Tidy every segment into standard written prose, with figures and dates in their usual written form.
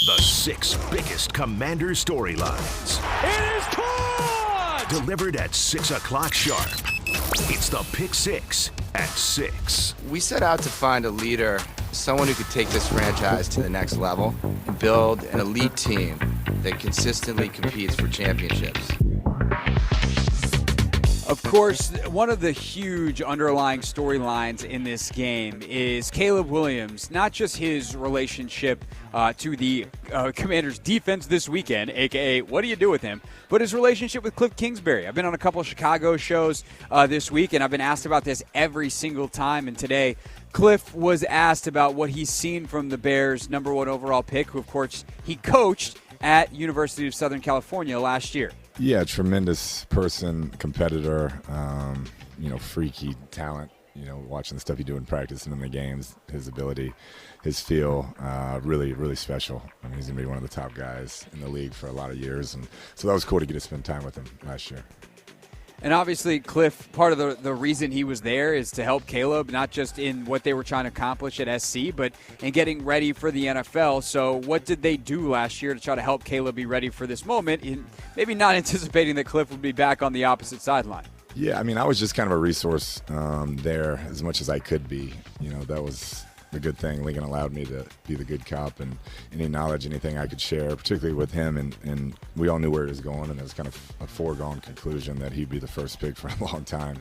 The 6 biggest Commander storylines. It is caught! Delivered at 6 o'clock sharp. It's the Pick 6 at 6. We set out to find a leader, someone who could take this franchise to the next level and build an elite team that consistently competes for championships. Of course, one of the huge underlying storylines in this game is Caleb Williams, not just his relationship to the Commanders' defense this weekend, a.k.a. what do you do with him, but his relationship with Kliff Kingsbury. I've been on a couple of Chicago shows this week, and I've been asked about this every single time, and today Kliff was asked about what he's seen from the Bears' number 1 overall pick, who, of course, he coached at University of Southern California last year. Yeah, tremendous person, competitor, freaky talent. Watching the stuff he do in practice and in the games, his ability, his feel, really, really special. I mean, he's going to be one of the top guys in the league for a lot of years. And so that was cool to get to spend time with him last year. And obviously, Kliff, part of the reason he was there is to help Caleb, not just in what they were trying to accomplish at SC, but in getting ready for the NFL. So what did they do last year to try to help Caleb be ready for this moment, in maybe not anticipating that Kliff would be back on the opposite sideline? Yeah, I mean, I was just kind of a resource there as much as I could be. That was the good thing. Lincoln allowed me to be the good cop, and any knowledge, anything I could share, particularly with him, and we all knew where he was going, and it was kind of a foregone conclusion that he'd be the first pick for a long time.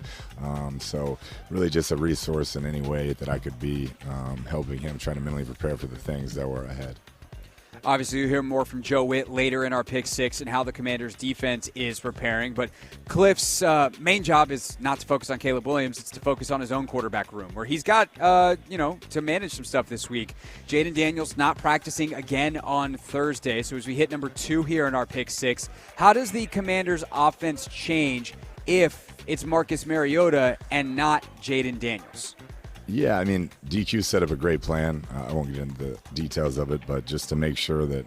So really just a resource in any way that I could be, helping him, trying to mentally prepare for the things that were ahead. Obviously, you'll hear more from Joe Witt later in our Pick 6 and how the Commanders' defense is preparing. But Kliff's main job is not to focus on Caleb Williams. It's to focus on his own quarterback room, where he's got, to manage some stuff this week. Jayden Daniels not practicing again on Thursday. So as we hit number 2 here in our Pick 6, how does the Commanders' offense change if it's Marcus Mariota and not Jayden Daniels? Yeah, I mean, DQ set up a great plan. I won't get into the details of it, but just to make sure that,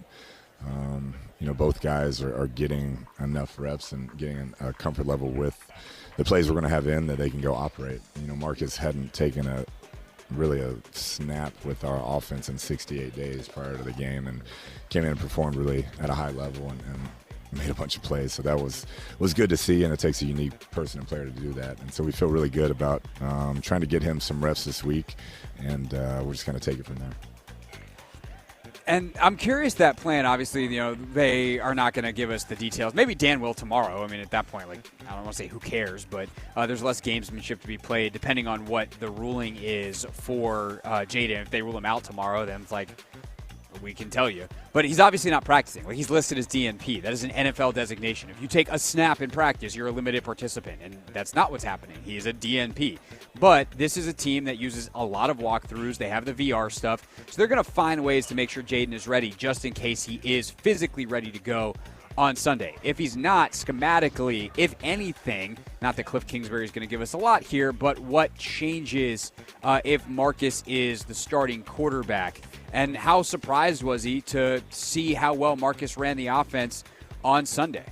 both guys are getting enough reps and getting a comfort level with the plays we're going to have in that they can go operate. Marcus hadn't taken a snap with our offense in 68 days prior to the game, and came in and performed really at a high level and made a bunch of plays. So that was good to see, and it takes a unique person and player to do that. And so we feel really good about trying to get him some reps this week, and we're just going to take it from there. And I'm curious that plan, obviously, they are not going to give us the details. Maybe Dan will tomorrow. I mean, at that point, I don't want to say who cares, but there's less gamesmanship to be played depending on what the ruling is for Jayden. If they rule him out tomorrow, then it's like, we can tell you. But he's obviously not practicing. He's listed as DNP. That is an NFL designation. If you take a snap in practice, you're a limited participant, and that's not what's happening. He is a DNP. But this is a team that uses a lot of walkthroughs. They have the VR stuff. So they're going to find ways to make sure Jayden is ready just in case he is physically ready to go on Sunday. If he's not, schematically, if anything, not that Kliff Kingsbury is going to give us a lot here, but what changes if Marcus is the starting quarterback? And how surprised was he to see how well Marcus ran the offense on Sunday?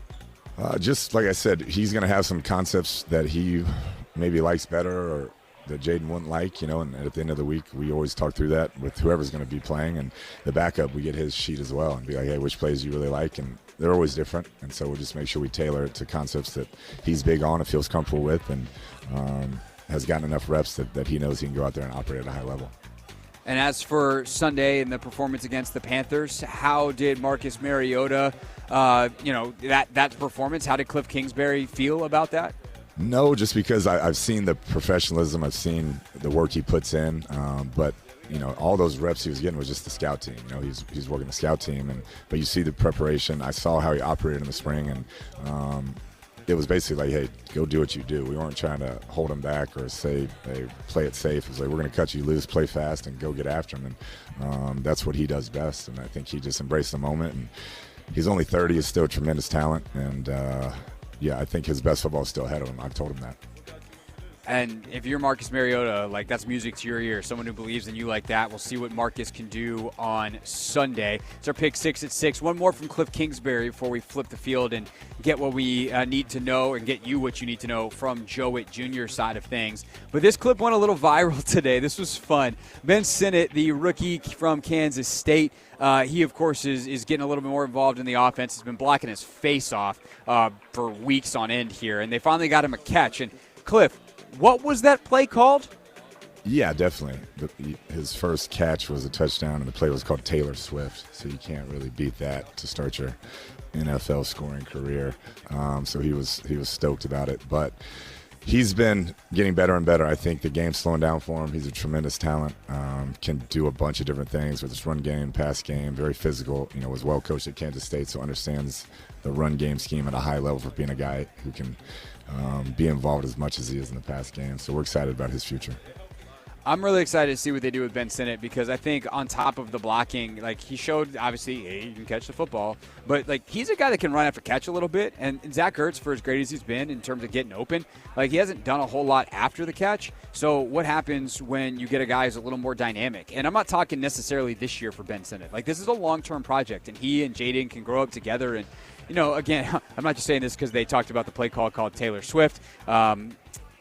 Just like I said, he's going to have some concepts that he maybe likes better or that Jayden wouldn't like, and at the end of the week, we always talk through that with whoever's going to be playing. And the backup, we get his sheet as well and be like, hey, which plays do you really like? And they're always different. And so we'll just make sure we tailor it to concepts that he's big on and feels comfortable with, and has gotten enough reps that he knows he can go out there and operate at a high level. And as for Sunday and the performance against the Panthers, how did Marcus Mariota, that performance, how did Kliff Kingsbury feel about that? No, just because I've seen the professionalism, I've seen the work he puts in, but all those reps he was getting was just the scout team. He's working the scout team, but you see the preparation. I saw how he operated in the spring, and it was basically like, hey, go do what you do. We weren't trying to hold him back or say, hey, play it safe. It was like, we're going to cut you loose, play fast, and go get after him. And that's what he does best. And I think he just embraced the moment. And he's only 30, he's still a tremendous talent. And, I think his best football is still ahead of him. I've told him that. And if you're Marcus Mariota, like, that's music to your ear. Someone who believes in you like that. We'll see what Marcus can do on Sunday. It's our pick 6 at 6. One more from Kliff Kingsbury before we flip the field and get what we need to know and get you what you need to know from Jowett Jr. side of things. But this clip went a little viral today. This was fun. Ben Sinnott, the rookie from Kansas State, he, of course, is getting a little bit more involved in the offense. He's been blocking his face off for weeks on end here, and they finally got him a catch. And, Kliff, what was that play called? Yeah, definitely. His first catch was a touchdown, and the play was called Taylor Swift, so you can't really beat that to start your NFL scoring career. So he was stoked about it, but he's been getting better and better. I think the game's slowing down for him. He's a tremendous talent, can do a bunch of different things with his run game, pass game, very physical. Was well coached at Kansas State, so understands the run game scheme at a high level for being a guy who can be involved as much as he is in the pass game. So we're excited about his future. I'm really excited to see what they do with Ben Sinnott because I think on top of the blocking, like he showed, obviously, he can catch the football, but like he's a guy that can run after catch a little bit. And Zach Ertz, for as great as he's been in terms of getting open, like he hasn't done a whole lot after the catch. So what happens when you get a guy who's a little more dynamic? And I'm not talking necessarily this year for Ben Sinnott. Like this is a long-term project, and he and Jayden can grow up together. And again, I'm not just saying this because they talked about the play call called Taylor Swift.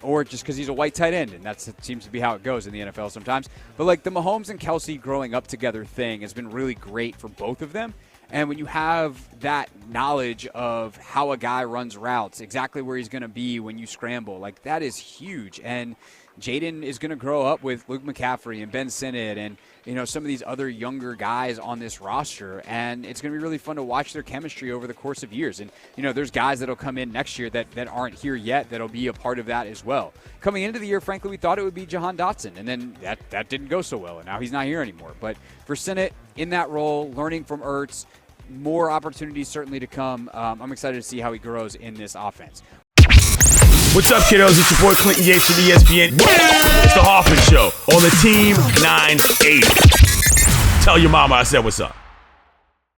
Or just because he's a white tight end, and that seems to be how it goes in the NFL sometimes. But, like, the Mahomes and Kelsey growing up together thing has been really great for both of them. And when you have that knowledge of how a guy runs routes, exactly where he's going to be when you scramble, like, that is huge. And Jayden is going to grow up with Luke McCaffrey and Ben Sinnott and, some of these other younger guys on this roster. And it's going to be really fun to watch their chemistry over the course of years. And, there's guys that will come in next year that aren't here yet that'll be a part of that as well. Coming into the year, frankly, we thought it would be Jahan Dotson. And then that didn't go so well. And now he's not here anymore. But for Sinnott, in that role, learning from Ertz, more opportunities certainly to come. I'm excited to see how he grows in this offense. What's up, kiddos? It's your boy Clinton Yates from ESPN. It's the Hoffman Show on the Team 980. Tell your mama I said what's up.